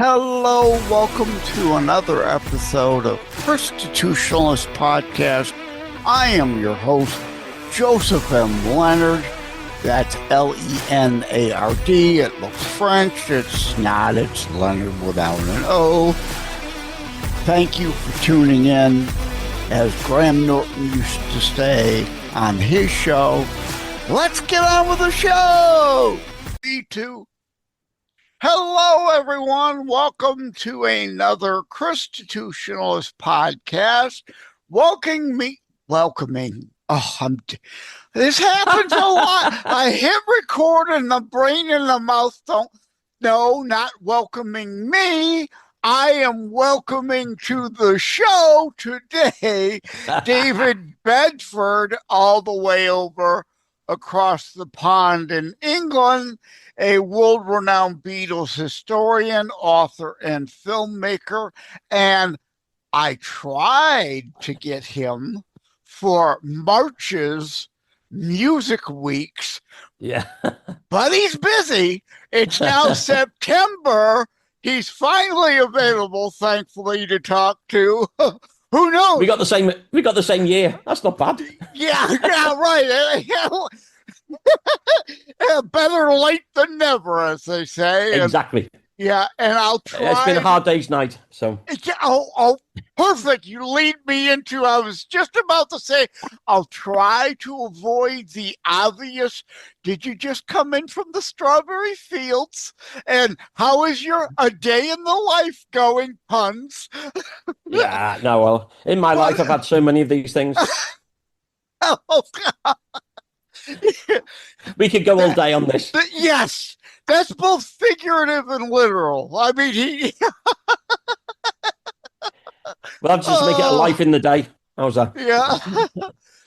Hello, welcome to another episode of Constitutionalist Podcast. I am your host, Joseph M. Leonard. That's Lenard. It looks French. It's not. It's Leonard without an O. Thank you for tuning in. As Graham Norton used to say on his show, let's get on with the show. B2. Hello, everyone. Welcome to another Constitutionalist Podcast. Welcoming. This happens a lot. I hit record and the brain and the mouth don't. No, not welcoming me. I am welcoming to the show today David Bedford, all the way over across the pond in England, a world-renowned Beatles historian, author, and filmmaker. And I tried to get him for March's Music Weeks. Yeah. But he's busy. It's now September. He's finally available, thankfully, to talk to. Who knows? We got the same year. That's not bad. Yeah, right. Better late than never, as they say. Exactly. And I'll try. It's been a hard day's night, so. Perfect. You lead me into, I was just about to say, I'll try to avoid the obvious. Did you just come in from the strawberry fields? And how is a day in the life going, puns? Yeah, no, well, in my life, I've had so many of these things. Oh, God. We could go all day on this. Yes, that's both figurative and literal. I mean, Well, I'll just make it a life in the day. How's that? Yeah.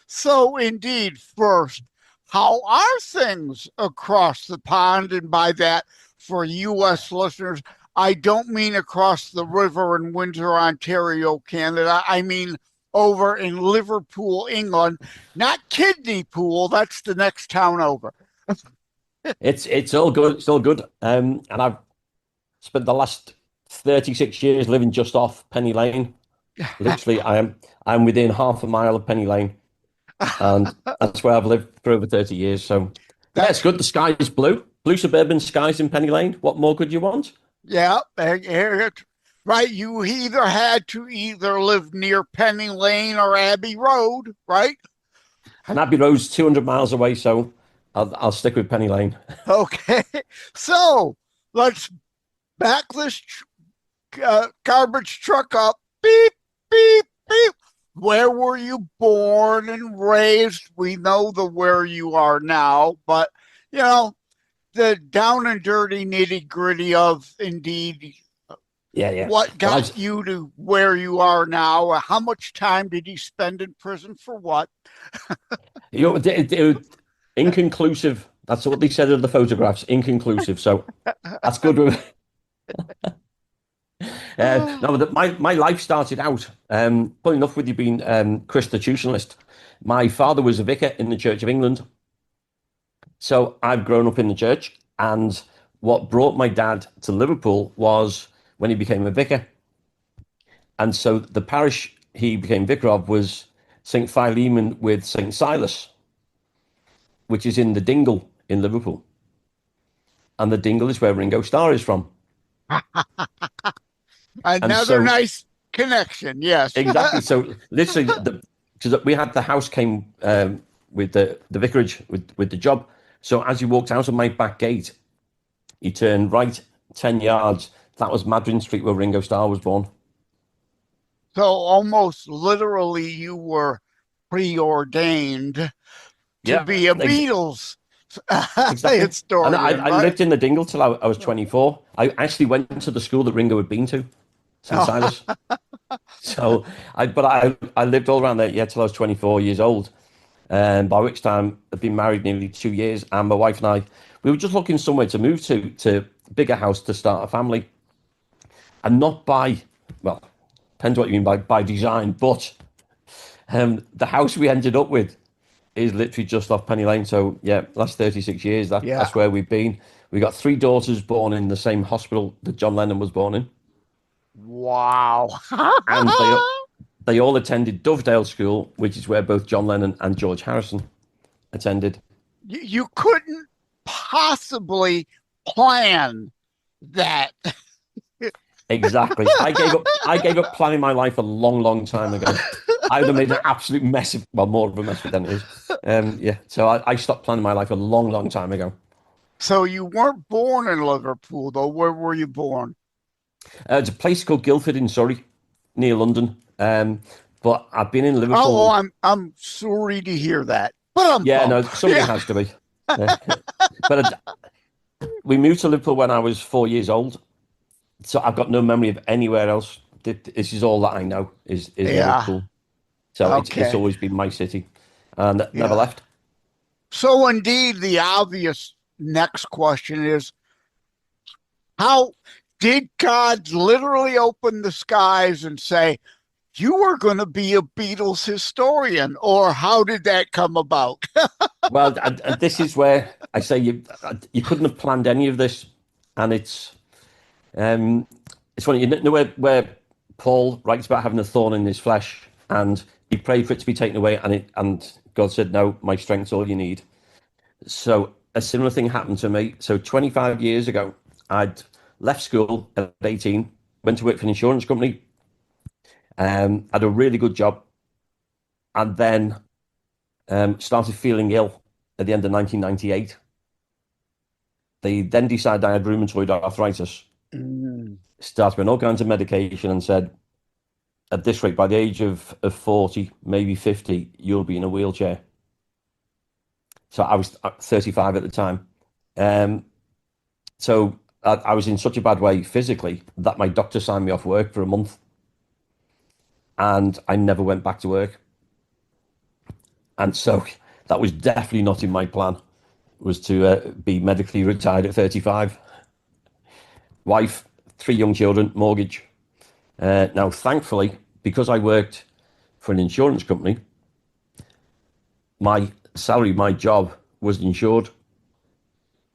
So, indeed, first, how are things across the pond? And by that, for U.S. listeners, I don't mean across the river in Windsor, Ontario, Canada. I mean over in Liverpool, England, not Kidney Pool. That's the next town over. It's all good. It's all good. And I've spent the last 36 years living just off Penny Lane. Literally, I'm within half a mile of Penny Lane, and that's where I've lived for over 30 years. So that's good. The sky is blue suburban skies in Penny Lane. What more could you want? Yeah, right. You had to live near Penny Lane or Abbey Road, right? And Abbey Road's 200 miles away, so I'll stick with Penny Lane. Okay, so let's back this garbage truck up. Beep, beep, beep. Where were you born and raised? We know where you are now, but the down and dirty nitty gritty of indeed. Yeah. What got you to where you are now? How much time did you spend in prison for what? Inconclusive. That's what they said in the photographs. Inconclusive. So that's good. No, my life started out, funny enough, with you being Constitutionalist. My father was a vicar in the Church of England. So I've grown up in the church. And what brought my dad to Liverpool was when he became a vicar. And so the parish he became vicar of was St. Philemon with St. Silas, which is in the Dingle in Liverpool. And the Dingle is where Ringo Starr is from. Another nice connection, yes. Exactly. So literally, because we had the house came with the vicarage with the job. So as you walked out of my back gate, you turn right 10 yards. That was Madryn Street where Ringo Starr was born. So almost literally you were preordained to be a Beatles historian. And I lived in the Dingle till I was 24. I actually went to the school that Ringo had been to, St. Silas. So I lived all around there, till I was 24 years old. And by which time I'd been married nearly 2 years. And my wife and I, we were just looking somewhere to move to bigger house to start a family. And not depends what you mean by design, but the house we ended up with is literally just off Penny Lane. So last 36 years, that's where we've been. We got 3 daughters born in the same hospital that John Lennon was born in. Wow. And they all attended Dovedale School, which is where both John Lennon and George Harrison attended. You couldn't possibly plan that. Exactly. I gave up planning my life a long time ago. I would have made an absolute mess of, well, more of a mess than it is. Yeah. So I stopped planning my life a long time ago. So you weren't born in Liverpool, though. Where were you born? It's a place called Guildford in Surrey, near London. But I've been in Liverpool. Oh, I'm sorry to hear that. But yeah, no, somebody has to be. But we moved to Liverpool when I was 4 years old. So I've got no memory of anywhere else. This is all that I know is Liverpool. So it's always been my city, and never left. So indeed, the obvious next question is, how did God literally open the skies and say, you are going to be a Beatles historian, or how did that come about? Well, and this is where I say you couldn't have planned any of this, and it's funny, you know where Paul writes about having a thorn in his flesh, and he prayed for it to be taken away, and God said, "No, my strength's all you need." So a similar thing happened to me. So 25 years ago, I'd left school at 18, went to work for an insurance company, had a really good job, and then started feeling ill at the end of 1998. They then decided I had rheumatoid arthritis. Started on all kinds of medication and said, at this rate, by the age of 40, maybe 50, you'll be in a wheelchair. So I was 35 at the time. So I was in such a bad way physically that my doctor signed me off work for a month. And I never went back to work. And so that was definitely not in my plan, was to be medically retired at 35. Wife, 3 young children, mortgage. Now, thankfully, because I worked for an insurance company, my salary, my job was insured.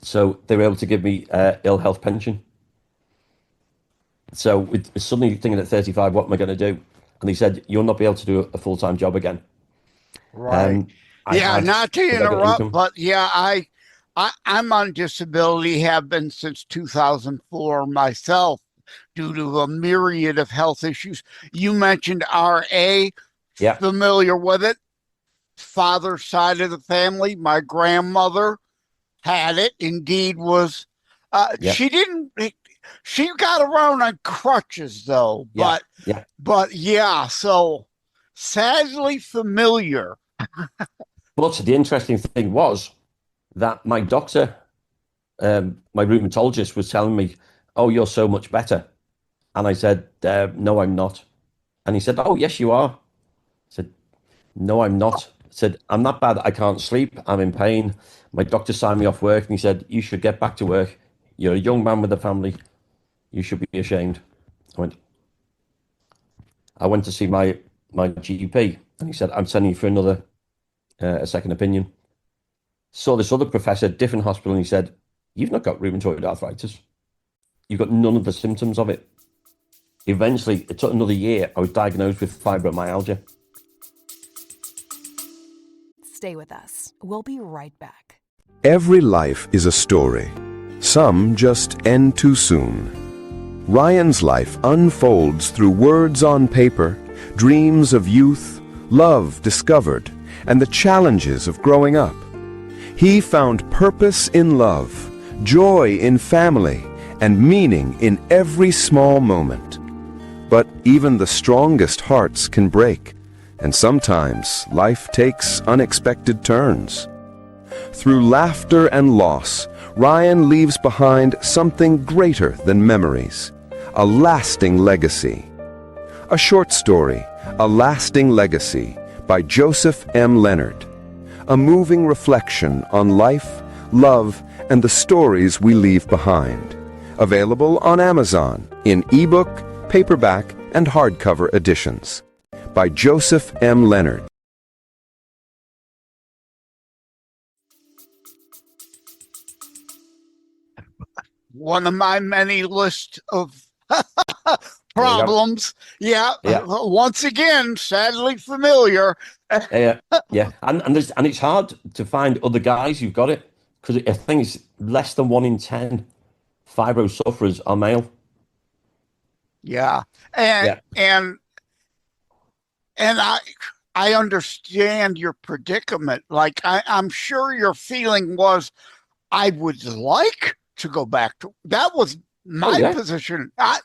So they were able to give me ill health pension. So with suddenly thinking at 35, what am I going to do? And he said, you'll not be able to do a full-time job again. Right. Not to interrupt, but I'm on disability, have been since 2004 myself, due to a myriad of health issues. You mentioned RA, familiar with it. Father's side of the family, my grandmother had it, indeed was, she got around on crutches though, but so sadly familiar. But the interesting thing was that my doctor, my rheumatologist, was telling me, oh, you're so much better. And I said, no, I'm not. And he said, oh, yes, you are. I said, no, I'm not. I said, I'm that bad. I can't sleep. I'm in pain. My doctor signed me off work and he said, you should get back to work. You're a young man with a family. You should be ashamed. I went to see my GP and he said, I'm sending you for another, a second opinion. Saw this other professor, different hospital, and he said, you've not got rheumatoid arthritis. You've got none of the symptoms of it. Eventually, it took another year. I was diagnosed with fibromyalgia. Stay with us. We'll be right back. Every life is a story. Some just end too soon. Ryan's life unfolds through words on paper, dreams of youth, love discovered, and the challenges of growing up. He found purpose in love, joy in family, and meaning in every small moment. But even the strongest hearts can break, and sometimes life takes unexpected turns. Through laughter and loss, Ryan leaves behind something greater than memories, a lasting legacy. A short story, A Lasting Legacy, by Joseph M. Leonard. A moving reflection on life, love, and the stories we leave behind. Available on Amazon in ebook, paperback, and hardcover editions. By Joseph M. Leonard. one of my many list of problems. Yeah. Once again, sadly familiar. Yeah, and it's hard to find other guys who've got it, because I think it's less than 1 in 10 fibro sufferers are male. Yeah, and I understand your predicament. Like I'm sure your feeling was, I would like to go back to that. Was my position. I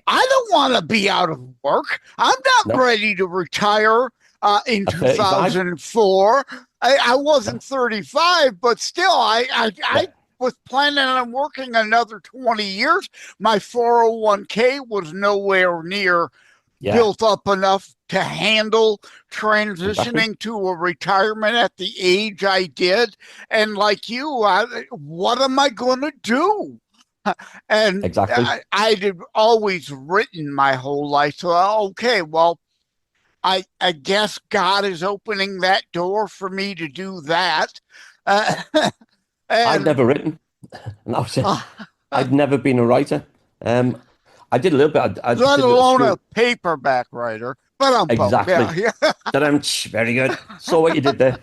don't want to be out of work. I'm not ready to retire in 2004. I wasn't 35, but still, I was planning on working another 20 years. My 401k was nowhere near built up enough to handle transitioning to a retirement at the age I did. And like you, what am I going to do? And I'd always written my whole life. So, okay, well, I guess God is opening that door for me to do that. I'd never written. And I was I'd never been a writer. I did a little bit. Let alone a paperback writer. But I'm exactly. Very good. Saw what you did there.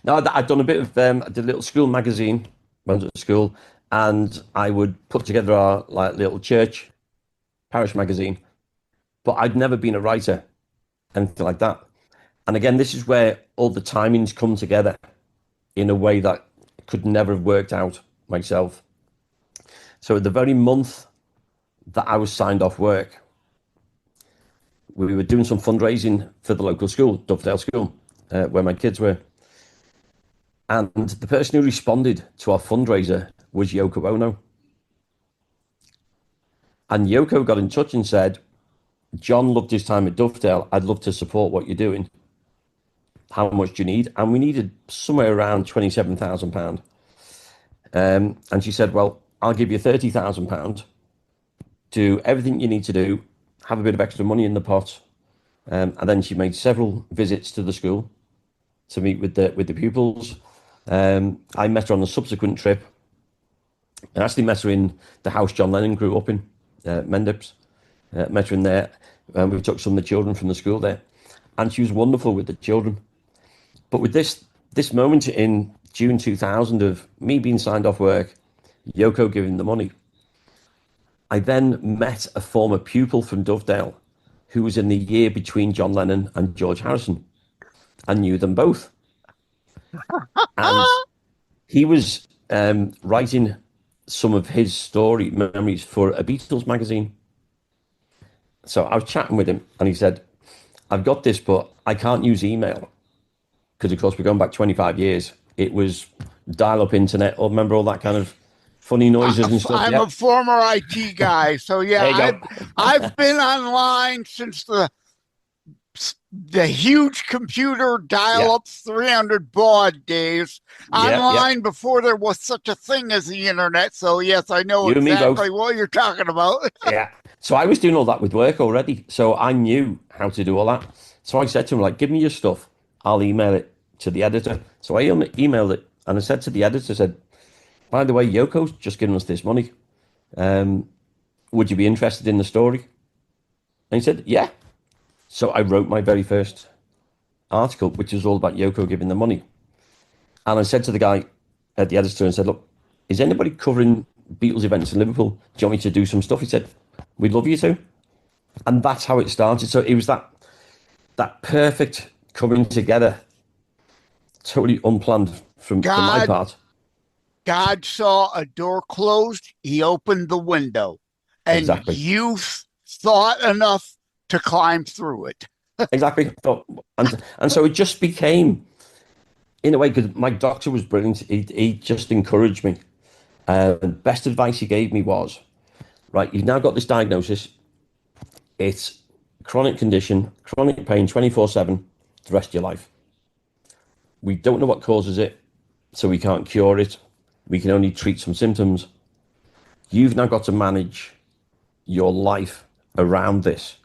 No, I'd done a bit of. I did a little school magazine. Went to school, and I would put together our little church parish magazine. But I'd never been a writer, anything like that. And again, this is where all the timings come together in a way that could never have worked out myself. So at the very month that I was signed off work, we were doing some fundraising for the local school, Dovedale School, where my kids were. And the person who responded to our fundraiser was Yoko Ono. And Yoko got in touch and said, John loved his time at Dovedale. I'd love to support what you're doing. How much do you need? And we needed somewhere around £27,000. And she said, well, I'll give you £30,000. Do everything you need to do. Have a bit of extra money in the pot. And then she made several visits to the school to meet with the pupils. I met her on the subsequent trip. I actually met her in the house John Lennon grew up in, Mendips. Met her in there. We took some of the children from the school there. And she was wonderful with the children. But with this moment in June 2000 of me being signed off work, Yoko giving the money, I then met a former pupil from Dovedale who was in the year between John Lennon and George Harrison. I knew them both. And he was writing some of his memories for a Beatles magazine. So I was chatting with him and he said, I've got this, but I can't use email. Because, of course, we're going back 25 years. It was dial-up internet. Or remember all that kind of funny noises and stuff? I'm a former IT guy. So, yeah, I've been online since the huge computer dial-up 300 baud days. Online before there was such a thing as the internet. So, yes, I know exactly what you're talking about. Yeah. So I was doing all that with work already. So I knew how to do all that. So I said to him, give me your stuff. I'll email it to the editor. So I emailed it and I said to the editor, by the way, Yoko's just given us this money. Would you be interested in the story? And he said, yeah. So I wrote my very first article, which was all about Yoko giving the money. And I said to the guy at the editor and said, look, is anybody covering Beatles events in Liverpool? Do you want me to do some stuff? He said, we'd love you to. And that's how it started. So it was that perfect coming together, totally unplanned from my part. God saw a door closed. He opened the window. And you thought enough to climb through it. Exactly. And so it just became, in a way, because my doctor was brilliant. He just encouraged me. The best advice he gave me was, right, you've now got this diagnosis. It's chronic condition, chronic pain, 24/7, the rest of your life. We don't know what causes it, so we can't cure it. We can only treat some symptoms. You've now got to manage your life around this.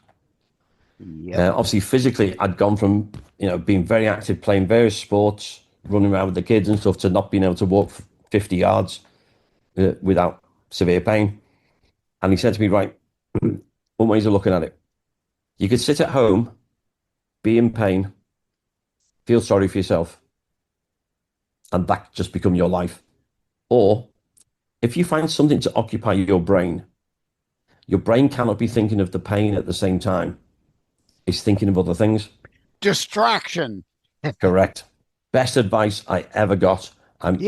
Obviously, physically, I'd gone from being very active, playing various sports, running around with the kids and stuff, to not being able to walk 50 yards without severe pain. And he said to me, right, one ways of looking at it, you could sit at home, be in pain, feel sorry for yourself, and that just become your life. Or if you find something to occupy your brain cannot be thinking of the pain at the same time. It's thinking of other things. Distraction. Correct. Best advice I ever got. I'm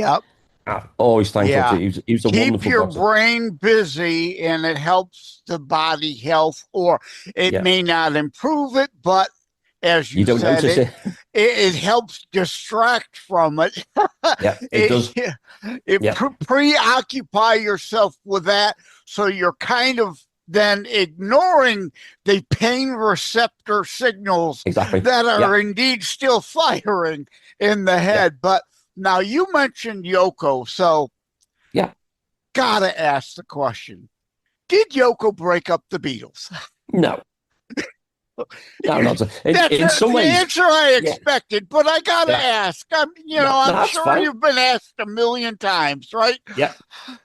always thankful to you. He was a Keep wonderful your doctor. brain busy, and it helps the body health, or it may not improve it, but as you don't said, notice it helps distract from it. Yeah, it does. Preoccupy yourself with that, so you're kind of then ignoring the pain receptor signals that are indeed still firing in the head. But now you mentioned Yoko, so gotta ask the question: did Yoko break up the Beatles? No. No, not in some ways. The answer I expected, but I gotta ask. I'm sure fine. You've been asked a million times, right? Yeah,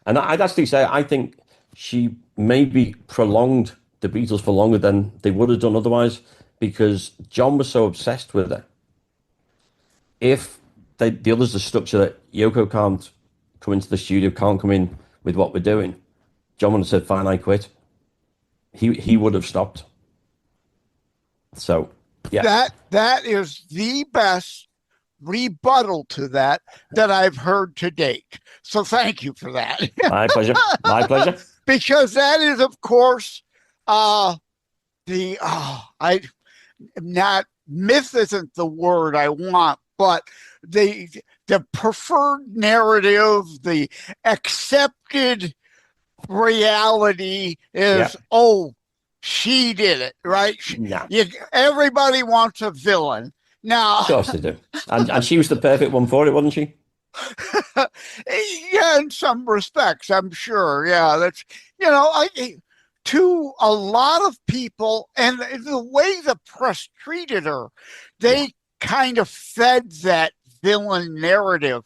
and I'd actually say I think she maybe prolonged the Beatles for longer than they would have done otherwise, because John was so obsessed with her. If the others are stuck to that, Yoko can't come into the studio, can't come in with what we're doing, John would have said, fine, I quit. He would have stopped. So, yeah. That is the best rebuttal to that I've heard to date. So thank you for that. My pleasure. My pleasure. Because that is, of course, myth isn't the word I want, but the preferred narrative, the accepted reality is, she did it, right? Everybody wants a villain. Now, of course they do. And she was the perfect one for it, wasn't she? Yeah, in some respects, I'm sure. Yeah, that's, to a lot of people, and the way the press treated her, they kind of fed that villain narrative.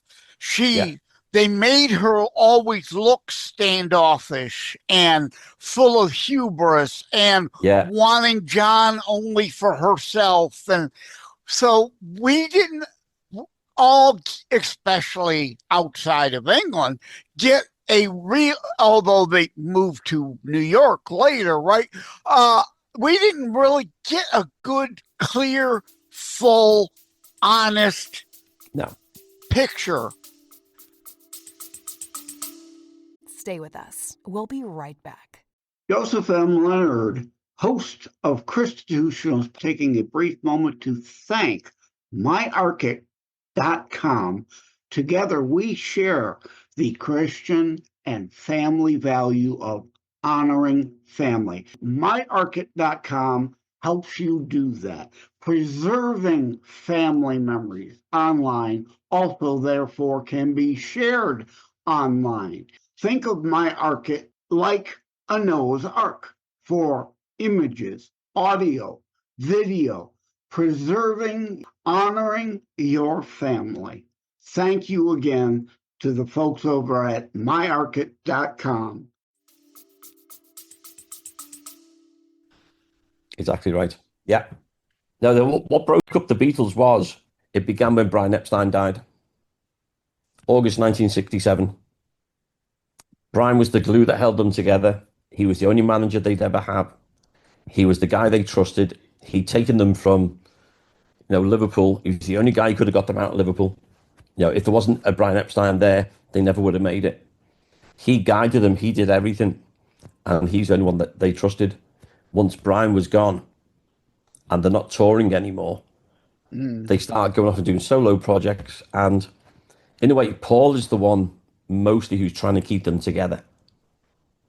They made her always look standoffish and full of hubris and wanting John only for herself. And so we didn't all, especially outside of England, get a real, although they moved to New York later, right? We didn't really get a good, clear, full, honest picture. Stay with us. We'll be right back. Joseph M. Leonard, host of Christitionals, taking a brief moment to thank myarchit.com. Together we share the Christian and family value of honoring family. myarchit.com helps you do that. Preserving family memories online also, therefore, can be shared online. Think of myArchit like a Noah's Ark for images, audio, video, preserving, honoring your family. Thank you again to the folks over at myarchit.com. Exactly right. Yeah. Now, what broke up the Beatles was, it began when Brian Epstein died. August 1967. Brian was the glue that held them together. He was the only manager they'd ever have. He was the guy they trusted. He'd taken them from, Liverpool. He was the only guy who could have got them out of Liverpool. If there wasn't a Brian Epstein there, they never would have made it. He guided them. He did everything. And he's the only one that they trusted. Once Brian was gone and they're not touring anymore, they started going off and doing solo projects. And in a way, Paul is the one mostly who's trying to keep them together,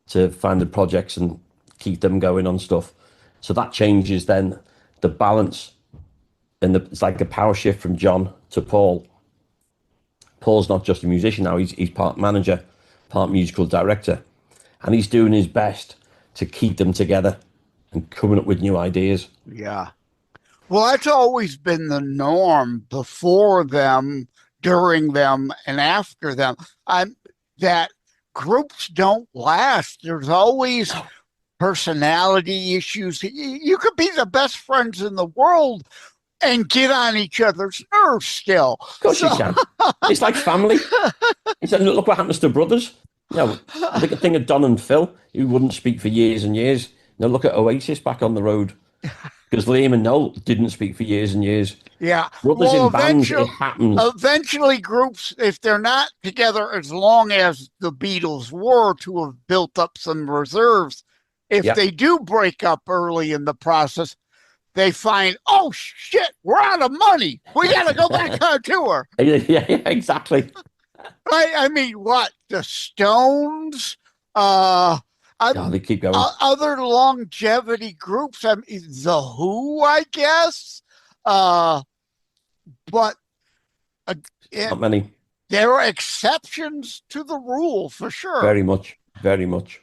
to find the projects and keep them going on stuff. So that changes then the balance, and it's like a power shift from John to Paul. Paul's not just a musician now, he's part manager, part musical director, and he's doing his best to keep them together and coming up with new ideas. Yeah. Well, that's always been the norm before them. during them and after them. That groups don't last. There's always personality issues. You could be the best friends in the world and get on each other's nerves still. Of course you can. It's like family. It's like, look what happens to brothers. You know, look at thing of Don and Phil, who wouldn't speak for years and years. Now look at Oasis back on the road. Because Liam and Noel didn't speak for years and years. Yeah. Brothers in bands, it happens. Eventually, groups, if they're not together as long as the Beatles were to have built up some reserves, if they do break up early in the process, they find, oh, shit, we're out of money. We got to go back on tour. Yeah, exactly. I mean, what? The Stones? They keep going. Other longevity groups, I mean, The Who, I guess. But not many. There are exceptions to the rule, for sure. Very much. Very much.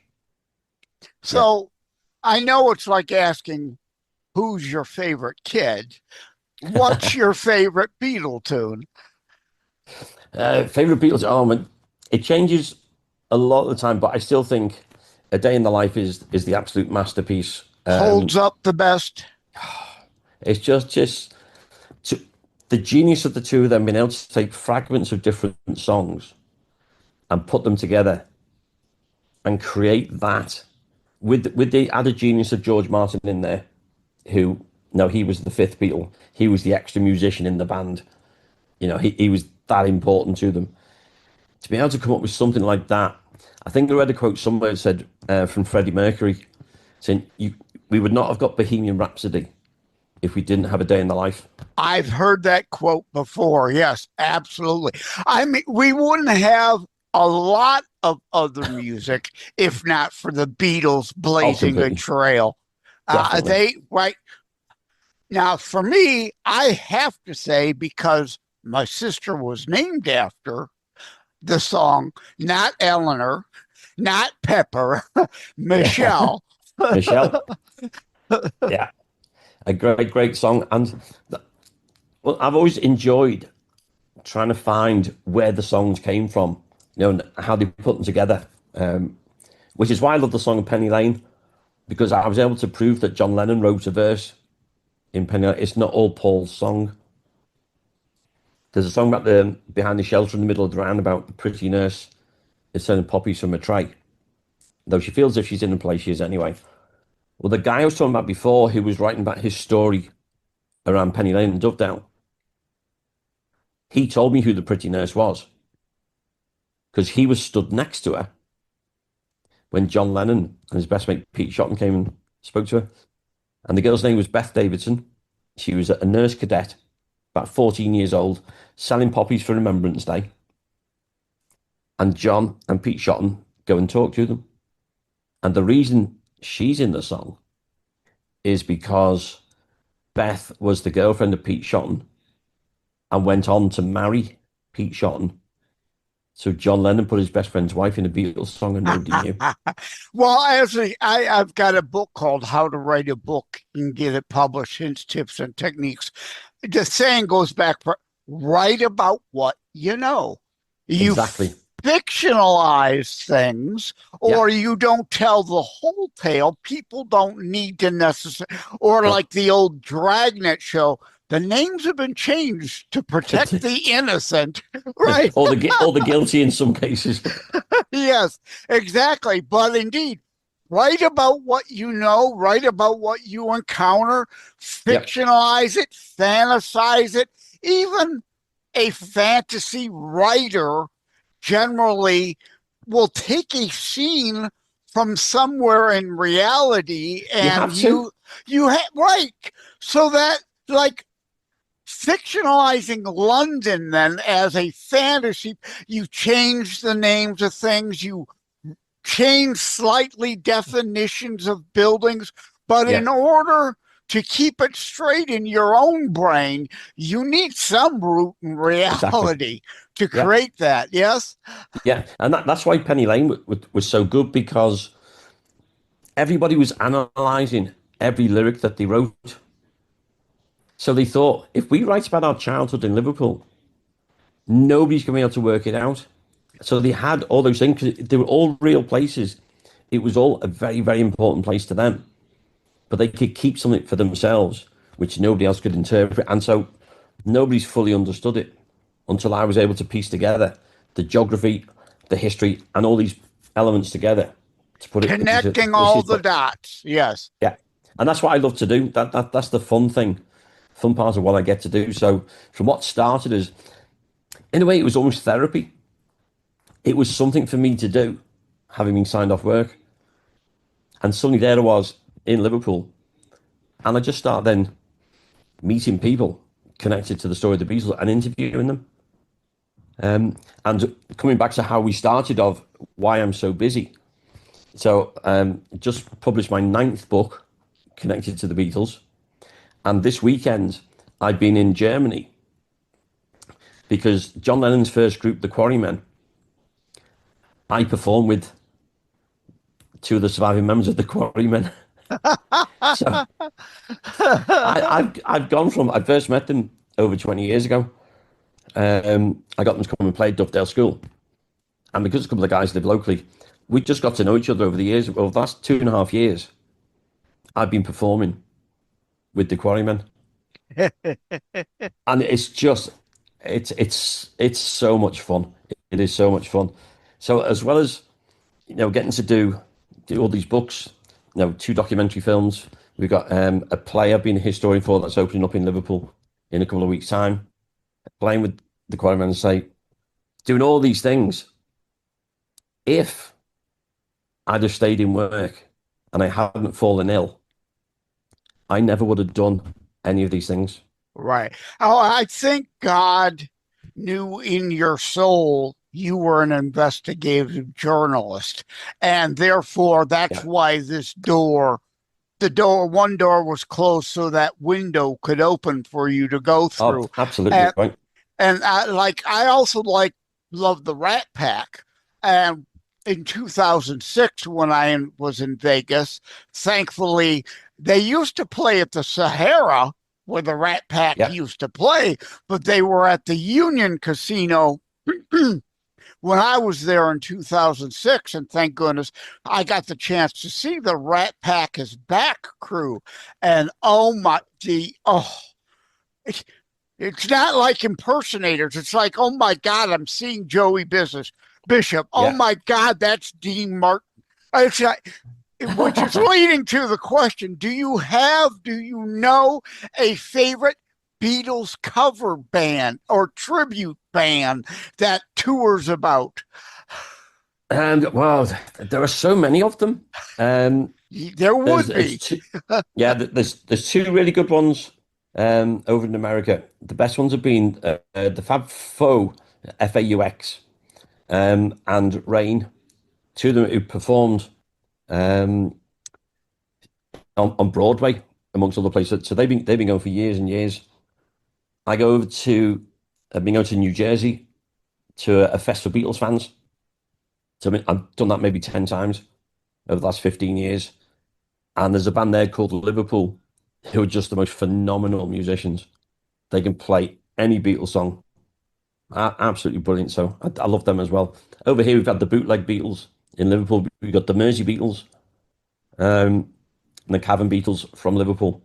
So I know it's like asking, who's your favorite kid? What's your favorite Beatle tune? Favorite Beatles? Oh, man. It changes a lot of the time, but I still think A Day in the Life is the absolute masterpiece. Holds up the best. It's just the genius of the two of them being able to take fragments of different songs and put them together and create that with the added genius of George Martin in there, who, no, he was the fifth Beatle. He was the extra musician in the band. You know, he was that important to them. To be able to come up with something like that, I think I read a quote somewhere that said from Freddie Mercury, saying, we would not have got Bohemian Rhapsody if we didn't have A Day in the Life. I've heard that quote before. Yes, absolutely. I mean, we wouldn't have a lot of other music if not for the Beatles blazing a trail. Right now, for me, I have to say, because my sister was named after the song, not Eleanor, not Pepper, Michelle. Michelle. Yeah. A great song. And well, I've always enjoyed trying to find where the songs came from, you know, and how they put them together. Which is why I love the song Penny Lane, because I was able to prove that John Lennon wrote a verse in Penny Lane. It's not all Paul's song. There's a song about the behind the shelter in the middle of the roundabout, the pretty nurse is selling poppies from a tray. Though she feels as if she's in the place she is anyway. Well, the guy I was talking about before, who was writing about his story around Penny Lane and Dovedale, he told me who the pretty nurse was, because he was stood next to her when John Lennon and his best mate Pete Shotton came and spoke to her. And the girl's name was Beth Davidson. She was a nurse cadet, about 14 years old, selling poppies for Remembrance Day. And John and Pete Shotton go and talk to them. And the reason she's in the song is because Beth was the girlfriend of Pete Shotton and went on to marry Pete Shotton. So John Lennon put his best friend's wife in a Beatles song and nobody knew. Well, I've got a book called How to Write a Book and Get It Published, Hints, Tips, and Techniques. The saying goes back for write about what you know. You Exactly. fictionalize things, or you don't tell the whole tale. People don't need to necessarily, or like the old Dragnet show, the names have been changed to protect the innocent, right? or the guilty in some cases. Yes, exactly. But indeed, write about what you know, write about what you encounter, fictionalize it, fantasize it. Even a fantasy writer generally will take a scene from somewhere in reality and you have right. So that, like, fictionalizing London then as a fantasy, you change the names of things, you change slightly definitions of buildings, but in order to keep it straight in your own brain, you need some root in reality to create that. Yes? Yeah, and that's why Penny Lane was so good, because everybody was analysing every lyric that they wrote. So they thought, if we write about our childhood in Liverpool, Nobody's going to be able to work it out. So they had all those things because they were all real places. It was all a very, very important place to them. But they could keep something for themselves, which nobody else could interpret. And so nobody's fully understood it until I was able to piece together the geography, the history, and all these elements together to put it Connecting all the dots. Yes. Yeah. And that's what I love to do. That's the fun part of what I get to do. So from what started as, in a way, it was almost therapy. It was something for me to do, having been signed off work. And suddenly there I was in Liverpool. And I just started then meeting people connected to the story of the Beatles and interviewing them. And coming back to how we started of why I'm so busy. So just published my 9th book connected to the Beatles. And this weekend, I've been in Germany because John Lennon's first group, the Quarrymen, I performed with 2 of the surviving members of the Quarrymen. So I've gone from, I first met them over 20 years ago. I got them to come and play at Dovedale School. And because a couple of guys live locally, we just got to know each other over the years. Over the last 2.5 years, I've been performing with the Quarrymen. And it's just, it's so much fun. It is so much fun. So as well as, getting to do all these books, 2 documentary films, we've got a play I've been a historian for that's opening up in Liverpool in a couple of weeks' time, playing with the Quarrymen and say, doing all these things. If I'd have stayed in work and I hadn't fallen ill, I never would have done any of these things. Right. Oh, I think God knew in your soul you were an investigative journalist. And therefore, that's why one door was closed so that window could open for you to go through. Oh, absolutely. Right. And I also love the Rat Pack. And in 2006, when I was in Vegas, thankfully, they used to play at the Sahara where the Rat Pack used to play, but they were at the Union Casino when I was there in 2006. And thank goodness I got the chance to see the Rat Pack is back crew. And it's not like impersonators. It's like, oh my God, I'm seeing Joey Bishop. Oh my God, that's Dean Martin. It's like, which is leading to the question, do you know a favorite Beatles cover band or tribute band that tours about? And well, there are so many of them. There would be. There's 2 really good ones over in America. The best ones have been the Fab Faux, Faux, and Rain, 2 of them who performed on Broadway, amongst other places. So they've been going for years and years. I've been going to New Jersey to a fest for Beatles fans. So I've done that maybe 10 times over the last 15 years. And there's a band there called Liverpool who are just the most phenomenal musicians. They can play any Beatles song. Absolutely brilliant. So I love them as well. Over here, we've had the bootleg Beatles. In Liverpool, we've got the Mersey Beatles, and the Cavern Beatles from Liverpool,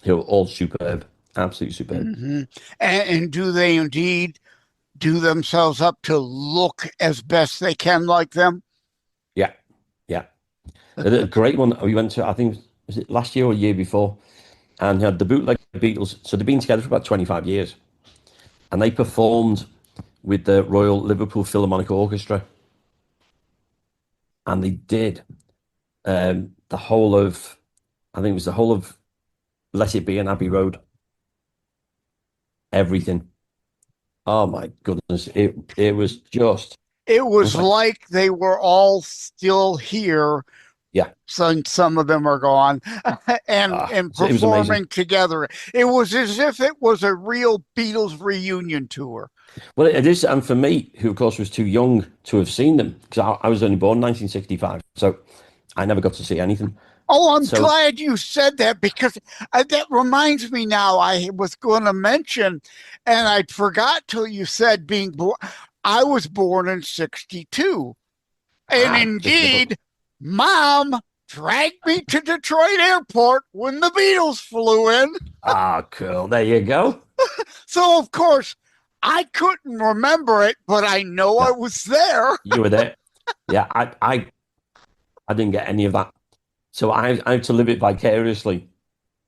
who are all superb, absolutely superb. Mm-hmm. And do they indeed do themselves up to look as best they can like them? Yeah. A great one we went to, I think, was it last year or year before? And had the bootleg Beatles. So they've been together for about 25 years. And they performed with the Royal Liverpool Philharmonic Orchestra. And they did the whole of Let It Be and Abbey Road. Everything. Oh my goodness. It was just. It was like they were all still here. Yeah. Some of them are gone and performing together. It was as if it was a real Beatles reunion tour. Well, it is. And for me, who of course was too young to have seen them, because I was only born in 1965. So I never got to see anything. Oh, I'm glad you said that, because that reminds me now. I was going to mention, and I forgot till you said being born. I was born in 1962. And indeed, Mom dragged me to Detroit Airport when the Beatles flew in. Ah, cool. There you go. So, of course, I couldn't remember it, but I know I was there. You were there. Yeah, I didn't get any of that. So I had to live it vicariously,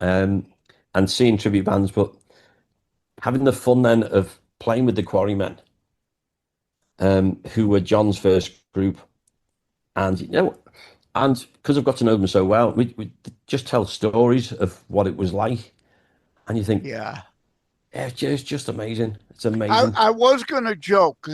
and seeing tribute bands, but having the fun then of playing with the Quarrymen, who were John's first group. And, and because I've got to know them so well, we just tell stories of what it was like. And you think, yeah, it's just amazing. It's amazing. I was going to joke.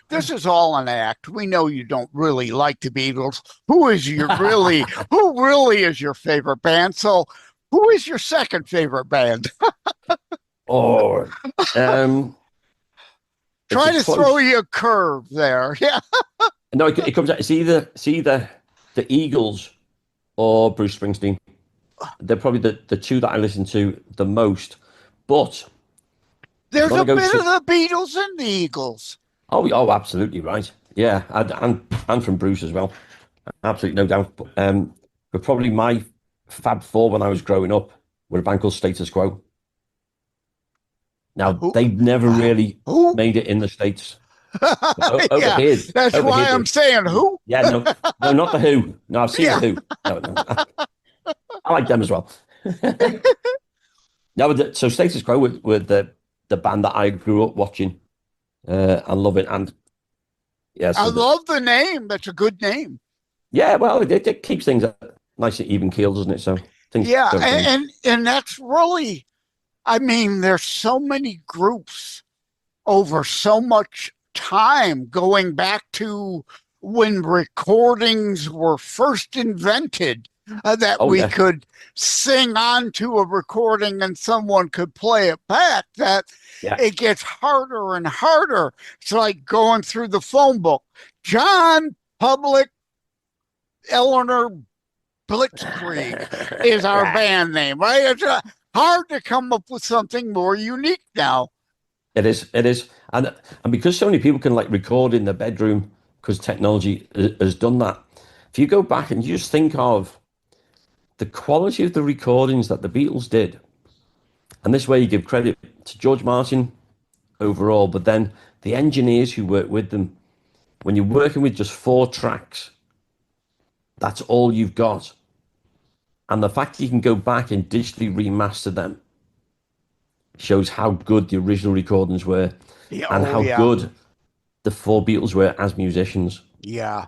This is all an act. We know you don't really like the Beatles. Who really is your favorite band? So who is your second favorite band? Try to throw you a curve there. Yeah. No, it comes out. It's either the Eagles or Bruce Springsteen. They're probably the two that I listen to the most. But there's a bit of the Beatles and the Eagles. Oh, absolutely right. Yeah, and from Bruce as well. Absolutely, no doubt. But probably my Fab Four when I was growing up were a band called Status Quo. Now, they never really made it in the States. Over here. That's why I'm saying who? Yeah, no, not the Who. No, I've seen the Who. No. I like them as well. No, so Status Quo were the band that I grew up watching and loving. And yeah, so I love the name. That's a good name. Yeah, well, it keeps things nice and even keel, doesn't it? So things and that's really, I mean, there's so many groups over so much time, going back to when recordings were first invented, that we could sing onto a recording and someone could play it back, that it gets harder and harder. It's like going through the phone book. John Public Eleanor Blitzkrieg is our band name, right? It's hard to come up with something more unique now. It is. And because so many people can record in their bedroom because technology has done that. If you go back and you just think of the quality of the recordings that the Beatles did, and this way you give credit to George Martin overall, but then the engineers who worked with them, when you're working with just 4 tracks, that's all you've got. And the fact that you can go back and digitally remaster them shows how good the original recordings were and how good the 4 Beatles were as musicians. Yeah.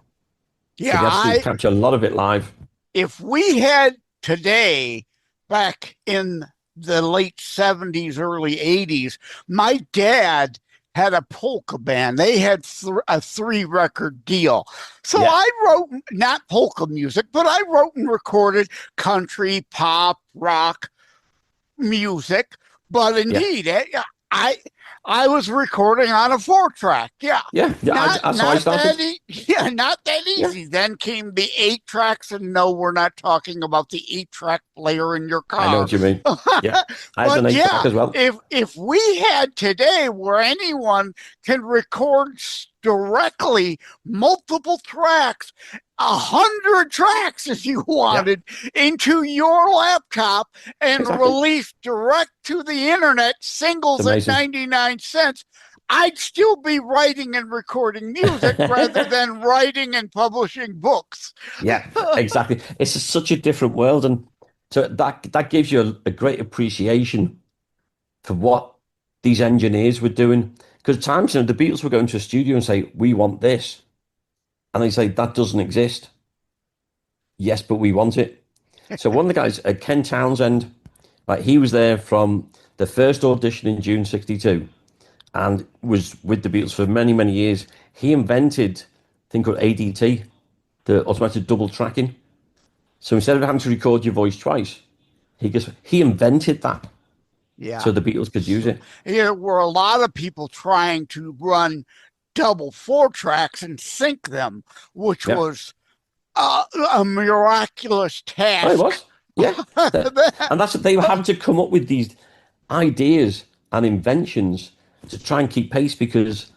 Yeah. I capture a lot of it live. If we had today, back in the late 70s, early 80s, my dad had a polka band. They had a 3-record deal. So I wrote, not polka music, but I wrote and recorded country, pop, rock music. But indeed, I was recording on a 4-track. Not that easy. Then came the 8 tracks, and no, we're not talking about the 8-track player in your car. I know what you mean. Yeah, I had an 8-track as well. If we had today where anyone can record directly multiple tracks, 100 tracks if you wanted, into your laptop and release direct to the internet, singles at 99 cents, I'd still be writing and recording music rather than writing and publishing books. Yeah, exactly. It's such a different world, and so that gives you a great appreciation for what these engineers were doing. Because at times, the Beatles would go into a studio and say, "We want this," and they say, "That doesn't exist." Yes, but we want it. So one of the guys, Ken Townsend, he was there from the first audition in June '62, and was with the Beatles for many, many years. He invented a thing called ADT, the automatic double tracking. So instead of having to record your voice twice, he invented that. Yeah. So the Beatles could use it. There were a lot of people trying to run double 4 tracks and sync them, which was a miraculous Oh, task. it was. Yeah. And that's what they were having to come up with these ideas and inventions to try and keep pace, because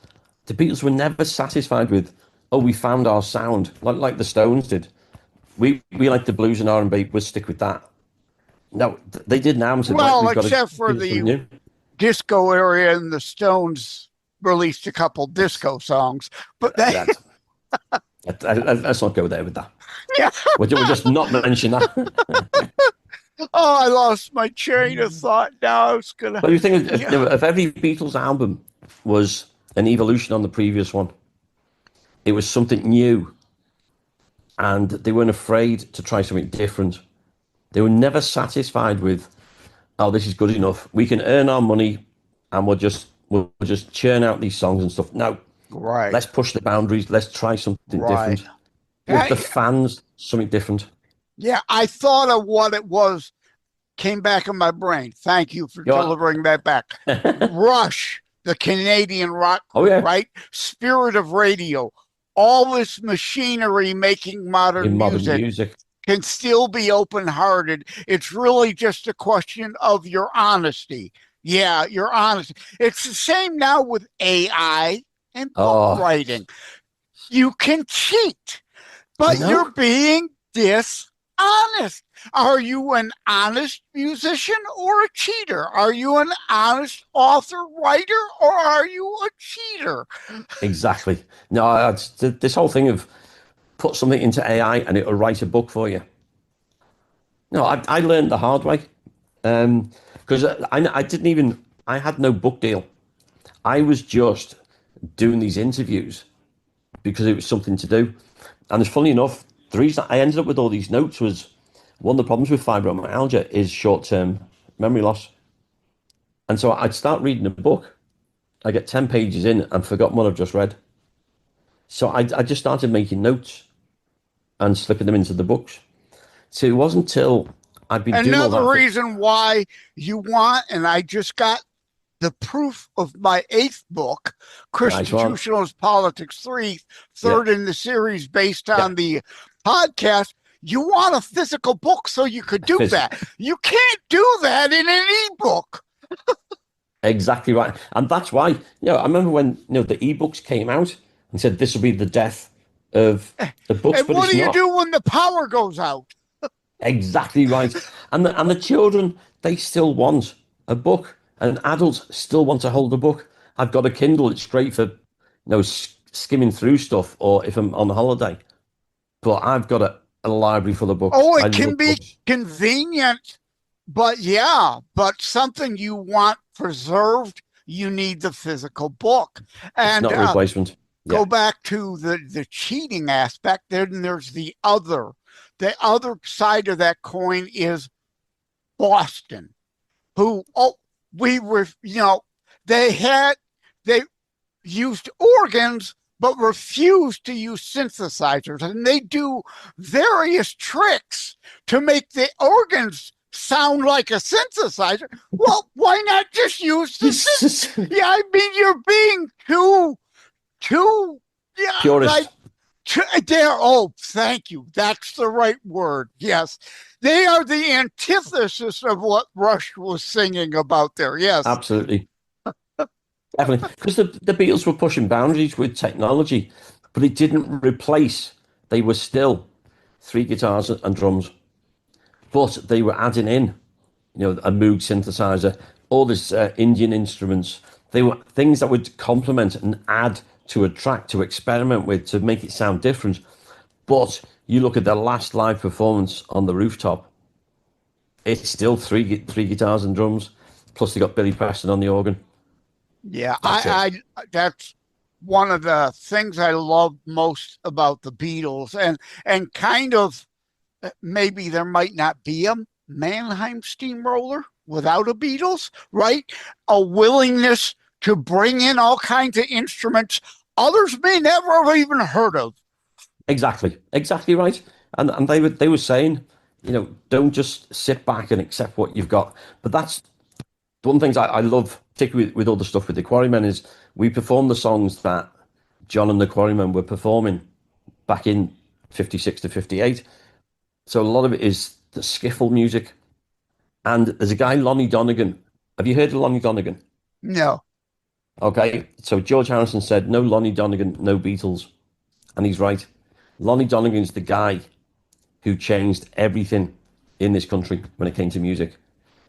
the Beatles were never satisfied with, oh, we found our sound, like the Stones did. We like the blues and R&B, we'll stick with that. No, they did now and said, right, Well, we've got except to for do something the new. disco area, and the Stones released a couple disco songs, but they, Let's not go there with that. yeah. We'll just not mention that. Oh, I lost my train of thought. Now I was gonna. But you think Yeah. if every Beatles album was an evolution on the previous one, it was something new, and they weren't afraid to try something different. They were never satisfied with, oh, this is good enough. We can earn our money, and we'll just churn out these songs and stuff. No, Right. let's push the boundaries. Let's try something Right. different. Give the fans something different. Yeah, I thought of what it was, came back in my brain. Thank you for delivering that back. Rush, the Canadian rock group, right? Spirit of Radio. All this machinery making modern music can still be open-hearted. It's really just a question of your honesty. Yeah, your honesty. It's the same now with AI and book writing. You can cheat, but you're being dishonest. Are you an honest musician or a cheater? Are you an honest author, writer, or are you a cheater? Exactly. No, it's this whole thing of put something into AI and it'll write a book for you. No, I learned the hard way, because I had no book deal. I was just doing these interviews because it was something to do. And it's funny enough, the reason I ended up with all these notes was one of the problems with fibromyalgia is short-term memory loss. And so I'd start reading a book, I get 10 pages in and forgotten what I've just read. So I just started making notes and slipping them into the books. So it wasn't until I'd been doing all that. Another reason why you want, and I just got the proof of my 8th book, Constitutionalist Politics 3, third in the series based on the podcast. You want a physical book so you could do that. You can't do that in an ebook. Exactly right. And that's why, I remember when the ebooks came out and said this will be the death of the books. And what do you do when the power goes out? Exactly right. And the children, they still want a book. And adults still want to hold a book. I've got a Kindle. It's great for, skimming through stuff, or if I'm on holiday. But I've got a library full of books. Oh, it can be convenient, but something you want preserved, you need the physical book. And it's not a replacement. Go back to the cheating aspect. Then there's the other side of that coin is Boston, who they used organs but refused to use synthesizers, and they do various tricks to make the organs sound like a synthesizer. Well, why not just use the synthesizer? Yeah, I mean, you're being too purist. Thank you. That's the right word. Yes. They are the antithesis of what Rush was singing about there. Yes. Absolutely. Definitely. Because the Beatles were pushing boundaries with technology, but it didn't replace. They were still 3 guitars and drums. But they were adding in, a Moog synthesizer, all this Indian instruments. They were things that would complement and add to a track, to experiment with, to make it sound different. But you look at their last live performance on the rooftop, it's still three guitars and drums, plus they got Billy Preston on the organ. Yeah, that's one of the things I love most about the Beatles, and kind of maybe there might not be a Mannheim Steamroller without a Beatles, right? A willingness to bring in all kinds of instruments others may never have even heard of. Exactly right. And they were saying, don't just sit back and accept what you've got. But that's one of the things I love, particularly with all the stuff with the Quarrymen, is we perform the songs that John and the Quarrymen were performing back in 56 to 58. So a lot of it is the skiffle music. And there's a guy, Lonnie Donegan. Have you heard of Lonnie Donegan? No. Okay, so George Harrison said, no Lonnie Donegan, no Beatles. And he's right. Lonnie Donegan's the guy who changed everything in this country when it came to music,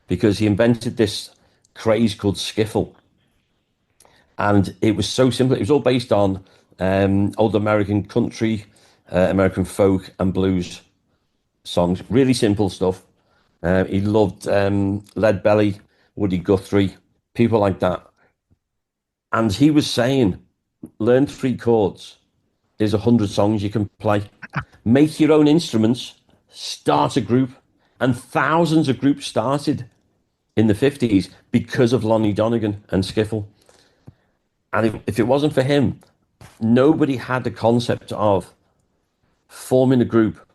because he invented this craze called skiffle. And it was so simple. It was all based on old American country, American folk and blues songs. Really simple stuff. He loved Lead Belly, Woody Guthrie, people like that. And he was saying, learn 3 chords. There's 100 songs you can play. Make your own instruments, start a group. And thousands of groups started in the 50s because of Lonnie Donegan and skiffle. And if it wasn't for him, nobody had the concept of forming a group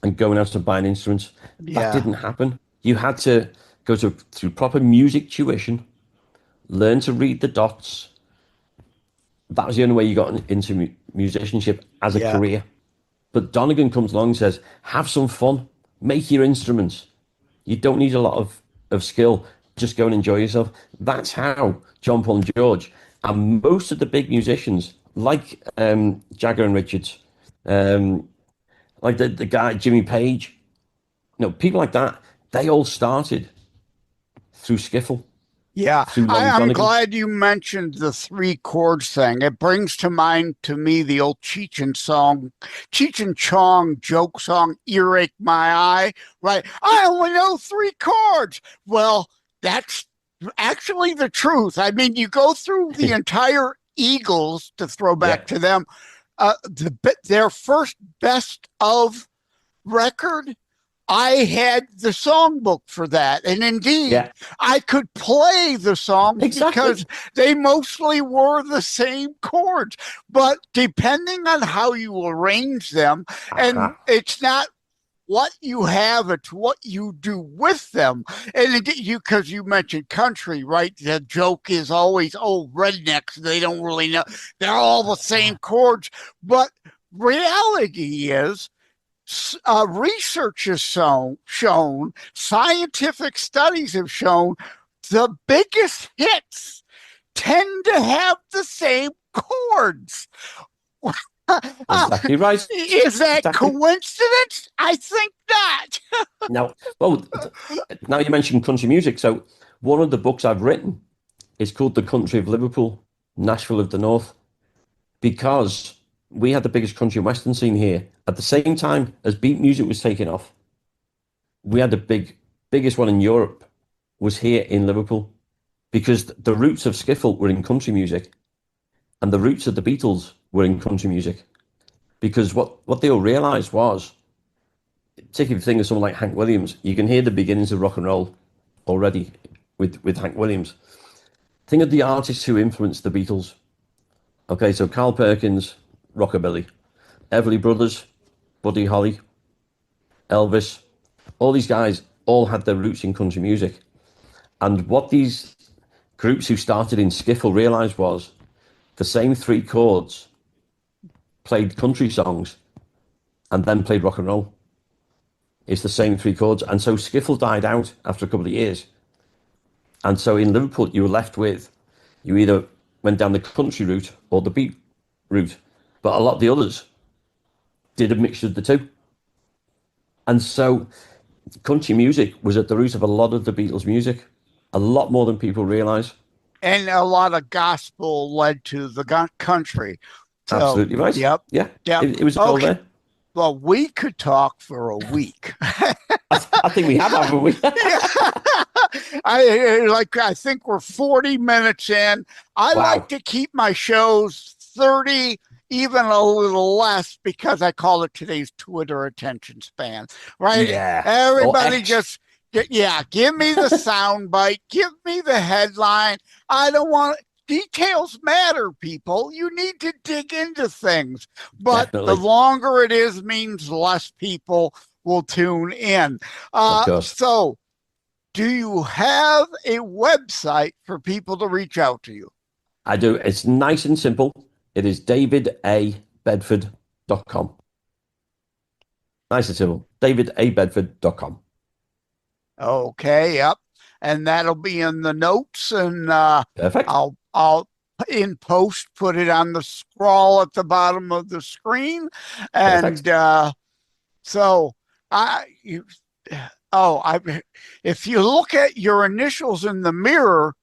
and going out and buying instruments. That didn't happen. You had to go through proper music tuition, learn to read the dots. That was the only way you got into musicianship as a career. But Donegan comes along and says, have some fun, make your instruments. You don't need a lot of skill, just go and enjoy yourself. That's how John, Paul and George, and most of the big musicians, like Jagger and Richards, like the guy, Jimmy Page, people like that, they all started through skiffle. Yeah, I'm Donegan. glad you mentioned the 3 chords thing. It brings to mind to me the old Cheech and Chong joke song, Earache My Eye, right? I only know 3 chords. Well, that's actually the truth. I mean, you go through the entire Eagles, to throw back to them, their first best of record, I had the songbook for that. And indeed, I could play the songs because they mostly were the same chords. But depending on how you arrange them, and it's not what you have, it's what you do with them. And because you mentioned country, right? The joke is always, rednecks, they don't really know. They're all the same chords. But reality is, research has shown, scientific studies have shown, the biggest hits tend to have the same chords. Exactly right. Is that coincidence? I think not. Now you mentioned country music. So one of the books I've written is called The Country of Liverpool, Nashville of the North, because we had the biggest country and western scene here. At the same time as beat music was taking off, we had the biggest one in Europe was here in Liverpool, because the roots of skiffle were in country music and the roots of the Beatles were in country music. Because what they all realised was, take a thing of someone like Hank Williams, you can hear the beginnings of rock and roll already with Hank Williams. Think of the artists who influenced the Beatles. Okay, so Carl Perkins, rockabilly. Everly Brothers, Buddy Holly, Elvis, all these guys all had their roots in country music. And what these groups who started in skiffle realised was the same 3 chords played country songs and then played rock and roll. It's the same 3 chords. And so skiffle died out after a couple of years. And so in Liverpool, you were left with, you either went down the country route or the beat route. But a lot of the others did a mixture of the two. And so country music was at the root of a lot of the Beatles' music, a lot more than people realise. And a lot of gospel led to the country. So, absolutely right. Yep. Yeah. Yep. It was all there. Well, we could talk for a week. I think we have, haven't we? I think we're 40 minutes in. I like to keep my shows 30, even a little less, because I call it today's Twitter attention span, right? Yeah. Everybody just, give me the sound bite. Give me the headline. I don't want details matter, people. You need to dig into things. But Definitely. The longer it is means less people will tune in. So do you have a website for people to reach out to you? I do. It's nice and simple. It is davidabedford.com. Nice and simple. davidabedford.com. Okay, yep. And that'll be in the notes, and Perfect. I'll in post put it on the scroll at the bottom of the screen. And so if you look at your initials in the mirror,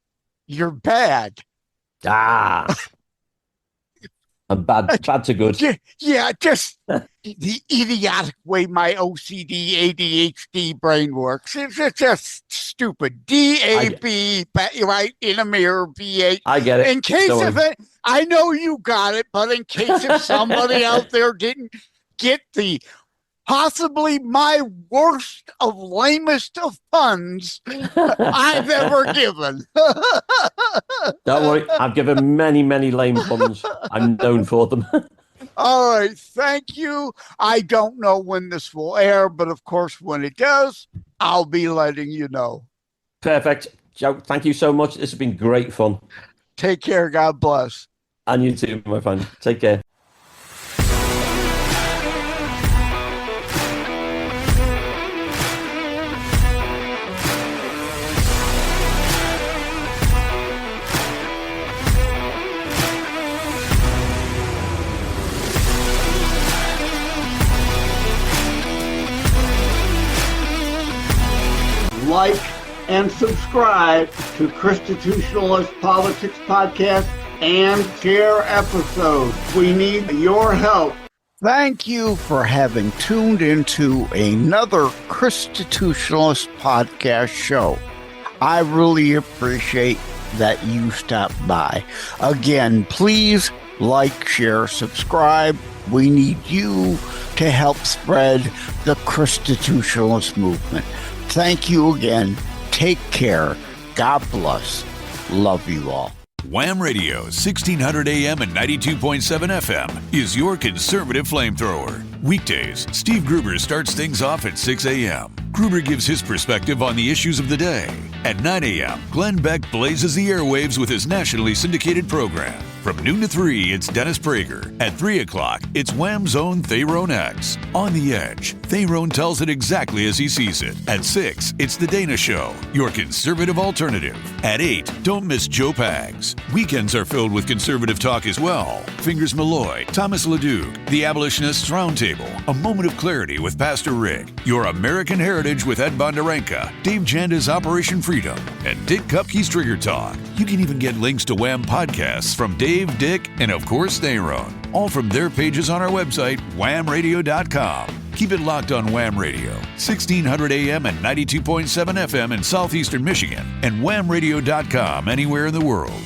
you're bad. I'm bad to good. Yeah, just the idiotic way my OCD, ADHD brain works. It's just stupid. DAB, right, in a mirror, BA. I get it. In case of it, I know you got it, but in case if somebody out there didn't get the possibly my worst of lamest of puns I've ever given. Don't worry, I've given many, many lame puns. I'm known for them. All right, thank you. I don't know when this will air, but of course, when it does, I'll be letting you know. Perfect. Joe, thank you so much. This has been great fun. Take care. God bless. And you too, my friend. Take care. Like and subscribe to Constitutionalist Politics Podcast and share episodes. We need your help. Thank you for having tuned into another Constitutionalist Podcast show. I really appreciate that you stopped by. Again, please like, share, subscribe. We need you to help spread the Constitutionalist movement. Thank you again. Take care. God bless. Love you all. Wham Radio, 1600 AM and 92.7 FM is your conservative flamethrower. Weekdays, Steve Gruber starts things off at 6 a.m. Gruber gives his perspective on the issues of the day. At 9 a.m., Glenn Beck blazes the airwaves with his nationally syndicated program. From noon to 3, it's Dennis Prager. At 3 o'clock, it's Wham's own Tyrone X. On the Edge, Tyrone tells it exactly as he sees it. At 6, it's The Dana Show, your conservative alternative. At 8, don't miss Joe Pags. Weekends are filled with conservative talk as well. Fingers Malloy, Thomas LeDuc, The Abolitionists Roundtable, A Moment of Clarity with Pastor Rick, Your American Heritage with Ed Bondarenka, Dave Janda's Operation Freedom, and Dick Kupke's Trigger Talk. You can even get links to Wham podcasts from Dave, Dick, and of course Tyrone, all from their pages on our website, whamradio.com. Keep it locked on Wham Radio, 1600 AM and 92.7 FM in southeastern Michigan, and whamradio.com anywhere in the world.